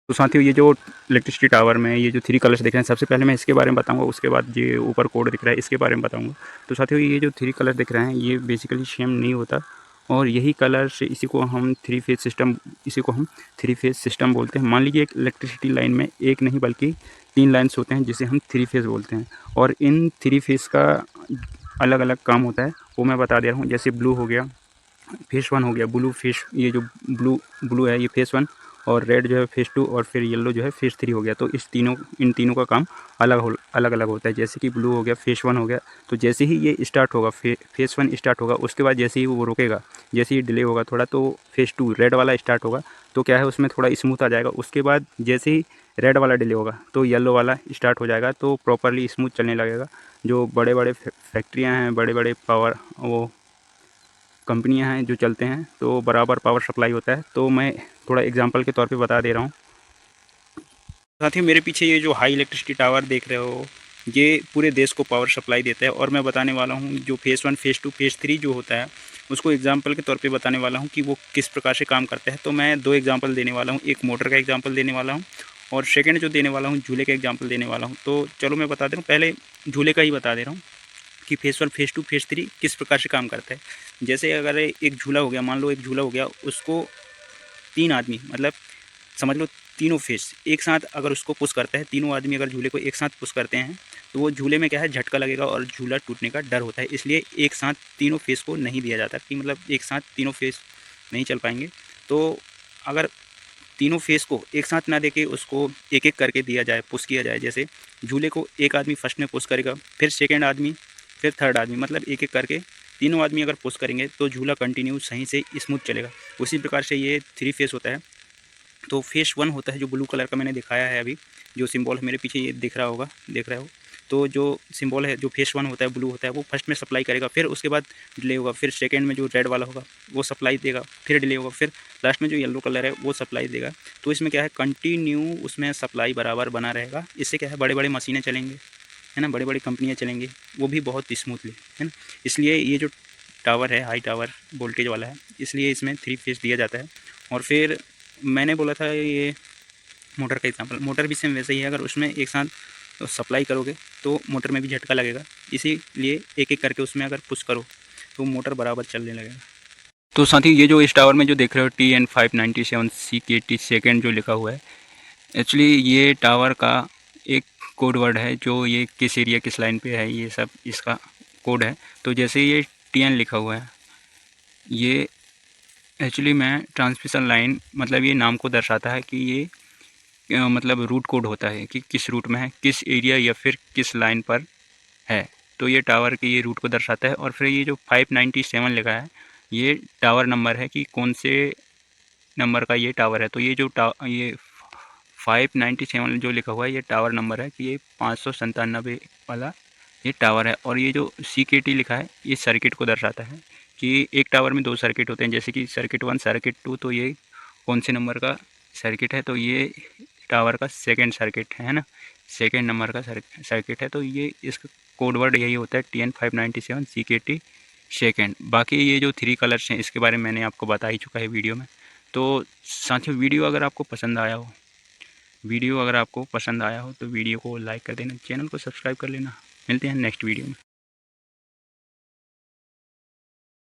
तो साथियों, ये जो इलेक्ट्रिसिटी टावर में ये जो 3 कलर्स दिख रहे हैं, सबसे पहले मैं इसके बारे में बताऊंगा, उसके बाद ये ऊपर कोड दिख रहा है इसके बारे में बताऊंगा। तो साथियों, ये जो 3 कलर दिख रहे हैं ये बेसिकली सेम नहीं होता, और यही कलर से इसी को हम 3 फेज़ सिस्टम बोलते हैं। मान लीजिए एक इलेक्ट्रिसिटी लाइन में एक नहीं बल्कि 3 लाइन्स होते हैं जिसे हम 3 फेज़ बोलते हैं, और इन 3 फेज़ का अलग अलग काम होता है, वो मैं बता दे रहा हूँ। जैसे ब्लू हो गया फेस 1 हो गया, ब्लू फेस, ये जो ब्लू है ये फेस 1, और रेड जो है फेस 2, और फिर येलो जो है फेस 3 हो गया। तो इन तीनों का काम अलग अलग होता है। जैसे कि ब्लू हो गया, फेस 1 हो गया, तो जैसे ही ये स्टार्ट होगा फेस 1 स्टार्ट होगा, उसके बाद जैसे ही वो रुकेगा, जैसे ही डिले होगा थोड़ा, तो फेस 2 रेड वाला स्टार्ट होगा, तो क्या है उसमें थोड़ा स्मूथ आ जाएगा। उसके बाद जैसे ही रेड वाला डिले होगा तो येलो वाला स्टार्ट हो जाएगा, तो प्रॉपरली स्मूथ चलने लगेगा। जो बड़े बड़े फैक्ट्रियाँ हैं, बड़े बड़े पावर वो कंपनियां हैं जो चलते हैं, तो बराबर पावर सप्लाई होता है। तो मैं थोड़ा एग्जांपल के तौर पे बता दे रहा हूँ। साथियों, मेरे पीछे ये जो हाई इलेक्ट्रिसिटी टावर देख रहे हो, ये पूरे देश को पावर सप्लाई देता है। और मैं बताने वाला हूँ जो फेज़ 1 फेज़ 2 फेज़ 3 जो होता है, उसको एग्जांपल के तौर पे बताने वाला हूँ कि वो किस प्रकार से काम करता है। तो मैं 2 एग्जांपल देने वाला हूँ, एक मोटर का एग्जांपल देने वाला हूँ, और सेकेंड जो देने वाला हूँ झूले का एग्जाम्पल देने वाला हूँ। तो चलो मैं बता दे रहा हूँ, पहले झूले का ही बता दे रहा हूँ कि फेज़ 1 फेज़ 2 फेज़ 3 किस प्रकार से काम करता है। जैसे अगर एक झूला हो गया, मान लो एक झूला हो गया, उसको 3 आदमी, मतलब समझ लो तीनों फेस एक साथ अगर उसको पुश करता है, तीनों आदमी अगर झूले को एक साथ पुश करते हैं, तो वो झूले में क्या है झटका लगेगा और झूला टूटने का डर होता है। इसलिए एक साथ तीनों फेस को नहीं दिया जाता, कि मतलब एक साथ तीनों फेस नहीं चल पाएंगे। तो अगर तीनों फेस को एक साथ ना देके उसको एक एक करके दिया जाए, पुश किया जाए। जैसे झूले को एक आदमी फर्स्ट में पुश करेगा, फिर सेकेंड आदमी, फिर थर्ड आदमी, मतलब एक एक करके तीनों आदमी अगर पुश करेंगे तो झूला कंटिन्यू सही से स्मूथ चलेगा। उसी प्रकार से ये 3 फेस होता है। तो फेस 1 होता है जो ब्लू कलर का मैंने दिखाया है अभी, जो सिंबल है मेरे पीछे ये दिख रहा होगा, देख रहे हो। तो जो सिंबल है जो फेस 1 होता है ब्लू होता है, वो फर्स्ट में सप्लाई करेगा, फिर उसके बाद डिले होगा, फिर सेकंड में जो रेड वाला होगा वो सप्लाई देगा, फिर डिले होगा, फिर लास्ट में जो येलो कलर है वो सप्लाई देगा। तो इसमें क्या है कंटिन्यू उसमें सप्लाई बराबर बना रहेगा। इससे क्या है बड़े बड़े मशीनें चलेंगे, है ना, बड़ी बड़ी कंपनियाँ चलेंगी, वो भी बहुत स्मूथली, है ना। इसलिए ये जो टावर है हाई टावर वोल्टेज वाला है, इसलिए इसमें 3 फेस दिया जाता है। और फिर मैंने बोला था ये मोटर का एग्जांपल, मोटर भी सेम वैसे ही है। अगर उसमें एक साथ सप्लाई करोगे तो मोटर में भी झटका लगेगा, इसीलिए एक एक करके उसमें अगर पुश करो तो मोटर बराबर चलने लगेगा। तो साथ ही ये जो इस टावर में जो देख रहे हो TN597 CKT सेकेंड जो लिखा हुआ है, एक्चुअली ये टावर का एक कोड वर्ड है, जो ये किस एरिया किस लाइन पे है ये सब इसका कोड है। तो जैसे ये TN लिखा हुआ है, ये एक्चुअली में ट्रांसमिशन लाइन, मतलब ये नाम को दर्शाता है कि ये मतलब रूट कोड होता है कि किस रूट में है, किस एरिया या फिर किस लाइन पर है। तो ये टावर के ये रूट को दर्शाता है। और फिर ये जो 597 लिखा है, ये टावर नंबर है कि कौन से नंबर का ये टावर है। तो ये जो ये 597 जो लिखा हुआ है ये टावर नंबर है कि ये 597 वाला ये टावर है। और ये जो CKT लिखा है ये सर्किट को दर्शाता है कि एक टावर में 2 सर्किट होते हैं, जैसे कि सर्किट 1 सर्किट 2। तो ये कौन से नंबर का सर्किट है, तो ये टावर का सेकंड सर्किट है ना, सेकंड नंबर का सर्किट है। तो ये इसका कोड वर्ड यही होता है TN597 CKT सेकंड। बाकी ये जो 3 कलर्स हैं इसके बारे में मैंने आपको बता ही चुका है वीडियो में। तो साथियों, वीडियो अगर आपको पसंद आया हो तो वीडियो को लाइक कर देना, चैनल को सब्सक्राइब कर लेना। मिलते हैं नेक्स्ट वीडियो में।